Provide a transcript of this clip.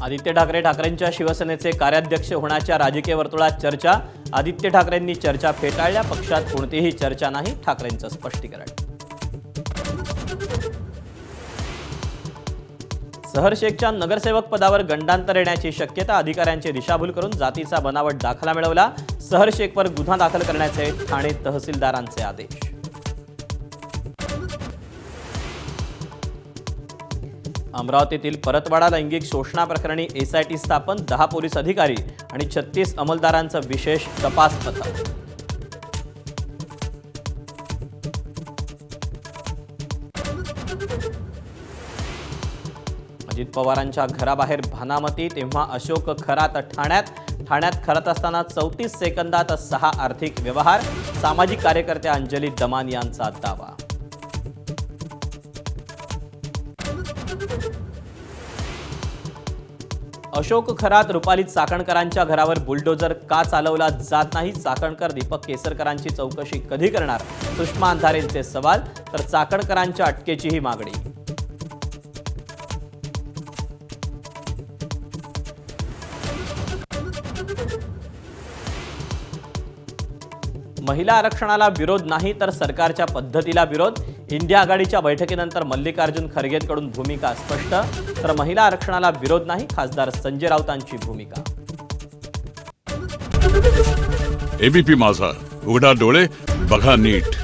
आदित्य ठाकरेंच्या शिवसेनेचे कार्याध्यक्ष होण्याच्या राजकीय वर्तुळात चर्चा। आदित्य ठाकरेंनी चर्चा फेटाळल्या, पक्षात कोणतीही चर्चा नाही, ठाकरेंचं स्पष्टीकरण। सहर शेखच्या नगरसेवक पदावर गंडांतर येण्याची शक्यता, अधिकाऱ्यांची दिशाभूल करून जातीचा बनावट दाखला मिळवला। सहर शेखवर गुन्हा दाखल करण्याचे ठाणे तहसीलदारांचे आदेश। अमरावतीतील परतवाडा लैंगिक शोषणाप्रकरणी एसआयटी स्थापन, 10 पोलीस अधिकारी आणि 36 अंमलदारांचं विशेष तपास पथक। अजित पवारांच्या घराबाहेर भानामती, तेव्हा अशोक खरात ठाण्यात खरात असताना 34 सेकंदात 6 आर्थिक व्यवहार। सामाजिक कार्यकर्त्या अंजली दमान यांचा दावा। अशोक खरात रुपाली चाकणकरांच्या घरावर बुलडोजर का चालवला जात नाही? चाकणकर दीपक केसरकरांची चौकशी कधी करणार? सुषमा अंधारेंचे सवाल, तर चाकणकरांच्या अटकेचीही मागणी। महिला आरक्षणाला विरोध नाही, तर सरकारच्या पद्धतीला विरोध। इंडिया आघाडीच्या बैठकीनंतर मल्लिकार्जुन खरगेंकडून भूमिका स्पष्ट, तर महिला आरक्षणाला विरोध नाही, खासदार संजय राऊतांची भूमिका। एबीपी माझा, उघडा डोळे बघा नीट।